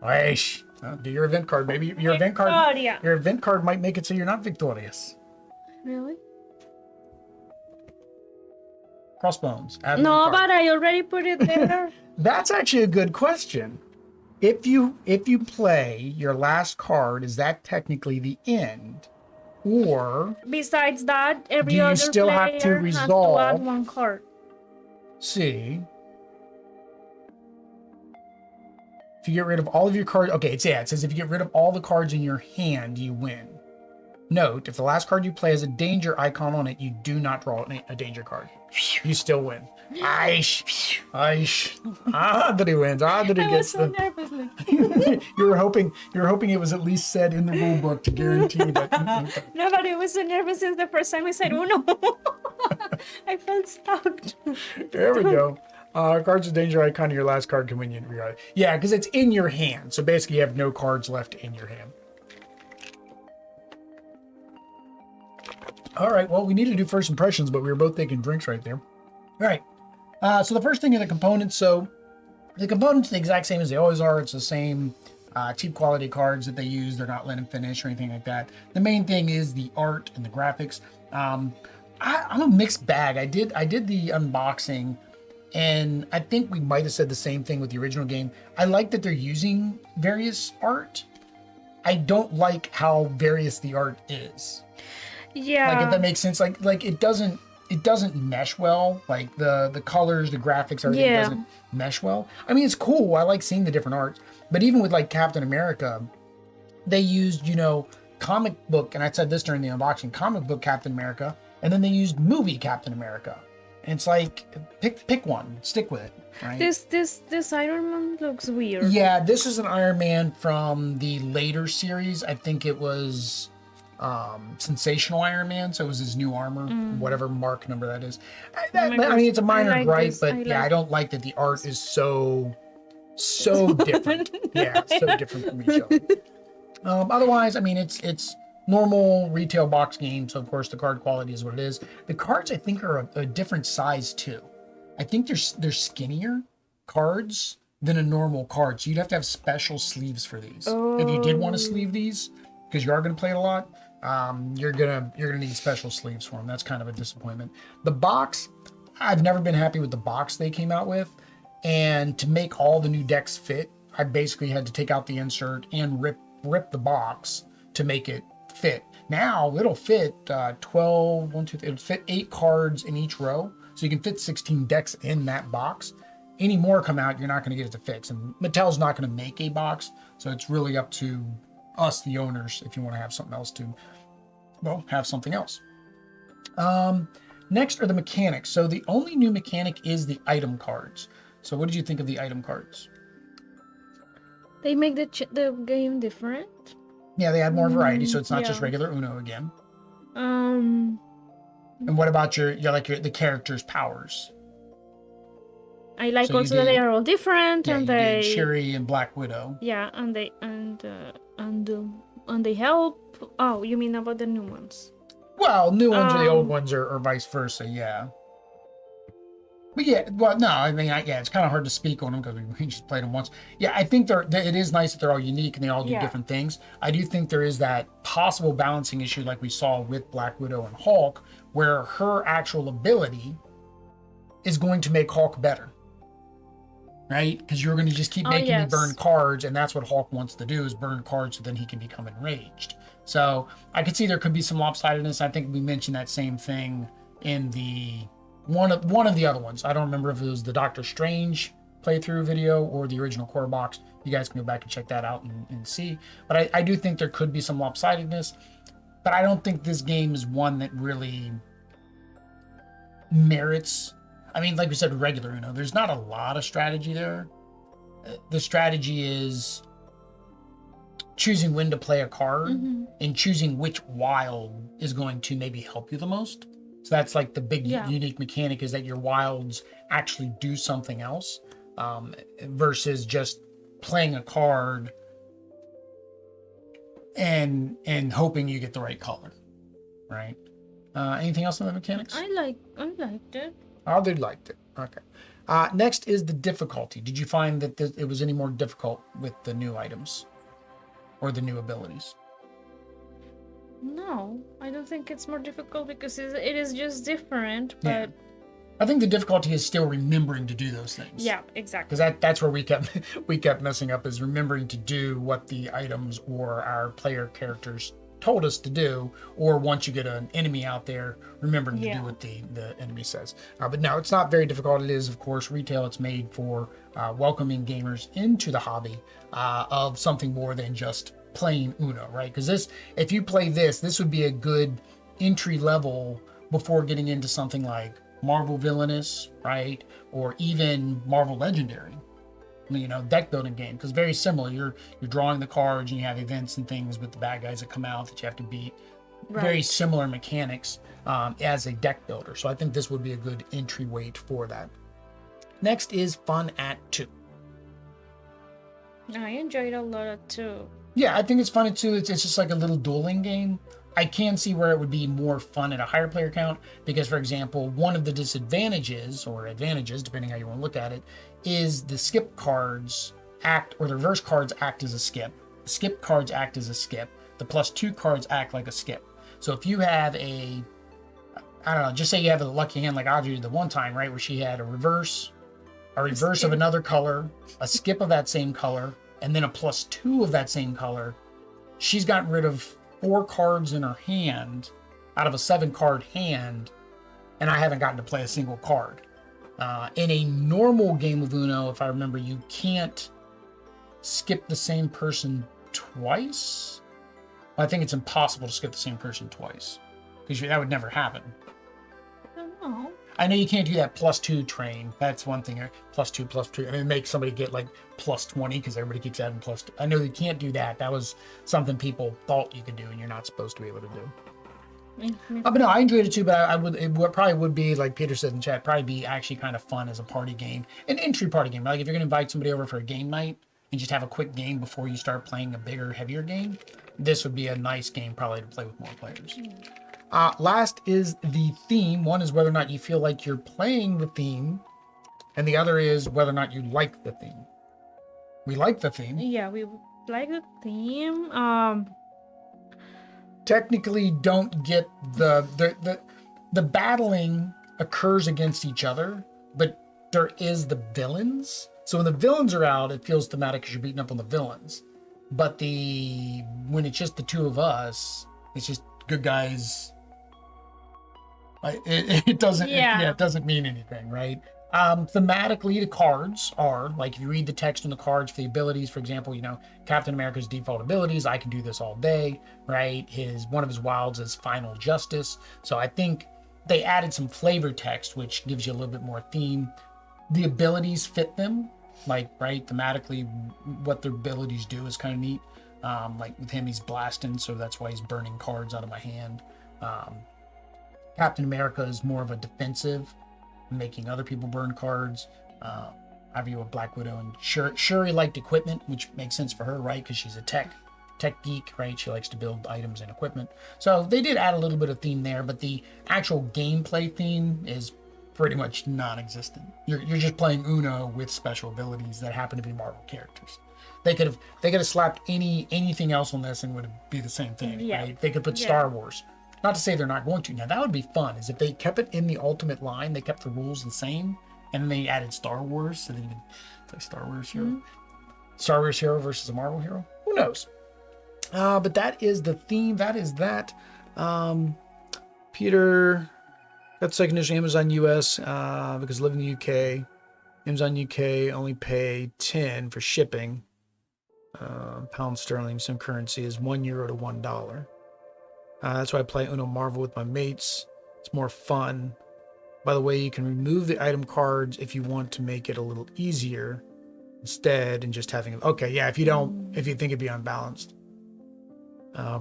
Aish. Do your event card, baby. Your event card. Victoria. Your event card might make it so you're not victorious. Really? Crossbones. No, but I already put it there. That's actually a good question. If you play your last card, is that technically the end? Or Besides that, every do you other still player have to has to resolve? add 1 card. See, if you get rid of all of your cards, okay, it says if you get rid of all the cards in your hand, you win. Note, if the last card you play has a danger icon on it, you do not draw a danger card. You still win. Aish. Adri wins. Adri I was gets so the. nervous. Like, you were hoping it was at least said in the rule book to guarantee that. no, but I was so nervous since the first time I said uno. I felt stuck. There we go. Cards of danger icon of your last card can win you. Yeah, because it's in your hand. So basically, you have no cards left in your hand. All right. Well, we need to do first impressions, but we were both taking drinks right there. All right. So the first thing are the components. So the components are the exact same as they always are. It's the same cheap quality cards that they use. They're not linen finish or anything like that. The main thing is the art and the graphics. I'm a mixed bag. I did the unboxing, and I think we might have said the same thing with the original game. I like that they're using various art. I don't like how various the art is. Yeah. Like, if that makes sense. Like it doesn't mesh well. Like the colors, the graphics, everything doesn't mesh well. I mean, it's cool. I like seeing the different art. But even with like Captain America, they used, comic book, and I said this during the unboxing, comic book Captain America, and then they used movie Captain America. And it's like, pick one, stick with it, right? This Iron Man looks weird. Yeah, this is an Iron Man from the later series. I think it was Sensational Iron Man, so it was his new armor, whatever mark number that is. I mean, it's a minor gripe, but I don't like that the art is so different. Yeah, so different from each other. Otherwise, I mean, it's normal retail box game, so of course the card quality is what it is. The cards, I think, are a different size too. I think they're skinnier cards than a normal card. So you'd have to have special sleeves for these. If you did want to sleeve these, because you are going to play it a lot, you're gonna need special sleeves for them. That's kind of a disappointment. The box, I've never been happy with the box they came out with, and to make all the new decks fit, I basically had to take out the insert and rip the box to make it fit. Now it'll fit 12, 1, 2, 3, it'll fit 8 cards in each row, so you can fit 16 decks in that box. Any more come out, you're not going to get it to fix, and Mattel's not going to make a box, so it's really up to us, the owners, if you want to have something else to, well, have something else. Next are the mechanics. So the only new mechanic is the item cards. So what did you think of the item cards? They make the game different. Yeah, they add more variety, so it's not just regular Uno again. And what about the characters' powers? I like so also that they are all different, yeah, and they Shuri and Black Widow. Yeah, and they help. Oh, you mean about the new ones? Well, new ones or the old ones, or vice versa. Yeah. But yeah, well, no, I mean, yeah, it's kind of hard to speak on them because we just played them once. Yeah, I think it is nice that they're all unique and they all do different things. I do think there is that possible balancing issue like we saw with Black Widow and Hulk, where her actual ability is going to make Hulk better. Right? Because you're going to just keep making me burn cards, and that's what Hulk wants to do, is burn cards so then he can become enraged. So I could see there could be some lopsidedness. I think we mentioned that same thing in the one of the other ones. I don't remember if it was the Doctor Strange playthrough video or the original core box. You guys can go back and check that out and see. But I do think there could be some lopsidedness. But I don't think this game is one that really merits. I mean, like we said, regular Uno, there's not a lot of strategy there. The strategy is choosing when to play a card and choosing which wild is going to maybe help you the most. So that's like the big unique mechanic, is that your wilds actually do something else versus just playing a card and hoping you get the right color, right? Anything else on the mechanics? I liked it. Oh, they liked it. Okay. Next is the difficulty. Did you find that it was any more difficult with the new items or the new abilities? No, I don't think it's more difficult because it is just different. But I think the difficulty is still remembering to do those things. Yeah, exactly. Because that's where we kept messing up, is remembering to do what the items or our player characters told us to do, or once you get an enemy out there, remembering to do what the enemy says. But no, it's not very difficult. It is, of course, retail. It's made for welcoming gamers into the hobby of something more than just playing Uno, right? Because if you play this would be a good entry level before getting into something like Marvel Villainous, right? Or even Marvel Legendary. Deck building game, because very similar. You're drawing the cards and you have events and things with the bad guys that come out that you have to beat. Right. Very similar mechanics as a deck builder. So I think this would be a good entry weight for that. Next is Fun at 2. I enjoyed a lot of 2. Yeah, I think it's fun at 2. It's just like a little dueling game. I can see where it would be more fun at a higher player count because, for example, one of the disadvantages or advantages, depending how you want to look at it, is the skip cards or the reverse cards act as a skip. The skip cards act as a skip. The +2 cards act like a skip. So if you have just say you have a lucky hand like Audrey did the one time, right, where she had a reverse of another color, a skip of that same color, and then a +2 of that same color, she's gotten rid of 4 cards in her hand out of a 7-card hand, and I haven't gotten to play a single card. In a normal game of Uno, if I remember, you can't skip the same person twice. I think it's impossible to skip the same person twice because that would never happen. I don't know. I know you can't do that +2 train. That's one thing. +2, +2. I mean, make somebody get like +20 because everybody keeps adding +2. I know you can't do that. That was something people thought you could do, and you're not supposed to be able to do. But no, I enjoyed it too. But it probably would be, like Peter said in chat, probably be actually kind of fun as a party game, an entry party game. Like if you're going to invite somebody over for a game night and just have a quick game before you start playing a bigger, heavier game, this would be a nice game probably to play with more players. Last is the theme. One is whether or not you feel like you're playing the theme and the other is whether or not you like the theme. We like the theme. Yeah, we like the theme. Technically don't get the battling occurs against each other, but there is the villains. So when the villains are out, it feels thematic because you're beating up on the villains. But when it's just the two of us, it's just good guys. It doesn't it doesn't mean anything, right? Thematically, the cards are like, if you read the text on the cards for the abilities, for example, Captain America's default abilities, I can do this all day, right? One of his wilds is Final Justice. So I think they added some flavor text, which gives you a little bit more theme. The abilities fit them, like, right, thematically, what their abilities do is kind of neat. Like with him, he's blasting, so that's why he's burning cards out of my hand. Captain America is more of a defensive, making other people burn cards. I view a Black Widow, and Shuri liked equipment, which makes sense for her, right? Because she's a tech geek, right? She likes to build items and equipment. So they did add a little bit of theme there, but the actual gameplay theme is pretty much non-existent. You're just playing Uno with special abilities that happen to be Marvel characters. They could have slapped anything else on this and would be the same thing, right? They could put Star Wars. Not to say they're not going to. Now that would be fun, is if they kept it in the Ultimate line, they kept the rules the same, and then they added Star Wars, so then you could play Star Wars hero. Mm-hmm. Star Wars hero versus a Marvel hero. Who knows? But that is the theme. That is that. Peter got second edition Amazon US because I live in the UK. Amazon UK only pay 10 for shipping. Pound sterling, some currency is €1 to $1. That's why I play Uno Marvel with my mates. It's more fun. By the way, you can remove the item cards if you want to make it a little easier instead, and just having it. Okay, yeah, if you think it'd be unbalanced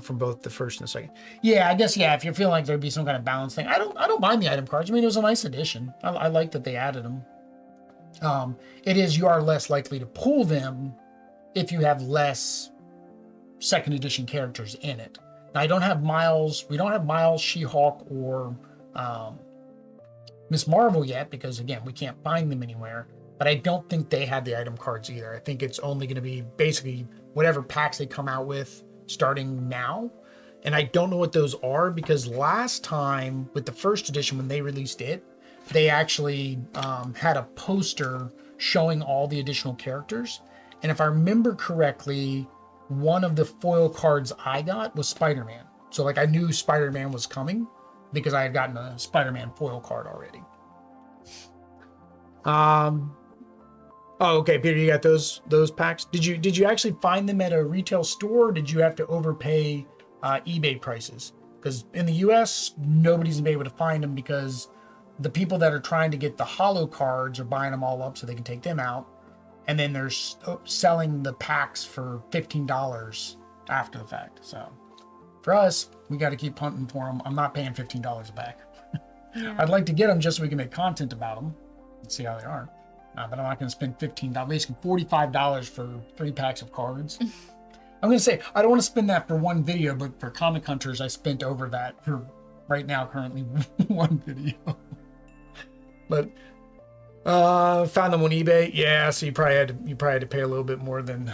from both the first and the second. Yeah, I guess, yeah, if you're feeling like there'd be some kind of balance thing. I don't mind the item cards. I mean, it was a nice addition. I like that they added them. You are less likely to pull them if you have less second edition characters in it. Now, I don't have Miles. We don't have Miles, She-Hulk, or Miss Marvel yet because, again, we can't find them anywhere. But I don't think they had the item cards either. I think it's only going to be basically whatever packs they come out with starting now. And I don't know what those are because last time with the first edition when they released it, they actually had a poster showing all the additional characters. And if I remember correctly, one of the foil cards I got was Spider-Man. So like I knew Spider-Man was coming because I had gotten a Spider-Man foil card already. Oh, okay, Peter, you got those packs. Did you actually find them at a retail store, or did you have to overpay eBay prices? Because in the US, nobody's been able to find them because the people that are trying to get the holo cards are buying them all up so they can take them out. And then they're selling the packs for $15 after the fact. So for us, we got to keep hunting for them. I'm not paying $15 back. Yeah. I'd like to get them just so we can make content about them and see how they are. But I'm not going to spend $15, basically $45 for 3 packs of cards. I'm going to say, I don't want to spend that for one video, but for Comic Hunters, I spent over that for right now, currently one video. But found them on eBay. Yeah, so you probably had to pay a little bit more than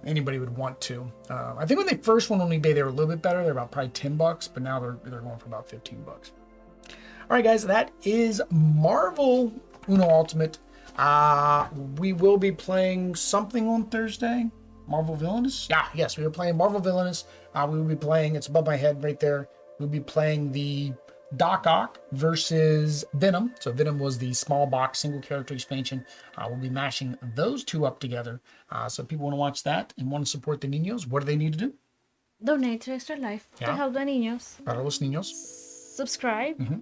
anybody would want to. I think when they first went on eBay, they were a little bit better. They're about probably $10, but now they're going for about $15. All right, guys, that is Marvel Uno Ultimate. We will be playing something on Thursday. Marvel Villainous? Yes, we were playing Marvel Villainous. We will be playing, it's above my head right there. We'll be playing the Doc Ock versus Venom. So Venom was the small box single character expansion. We'll be mashing those two up together. So if people want to watch that and want to support the Niños, what do they need to do? Donate to Extra Life to help the Niños. Para los Niños. Subscribe. Mm-hmm.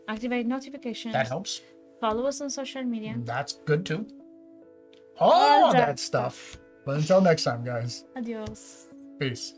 Activate notifications. That helps. Follow us on social media. That's good too. All that stuff. But until next time, guys. Adios. Peace.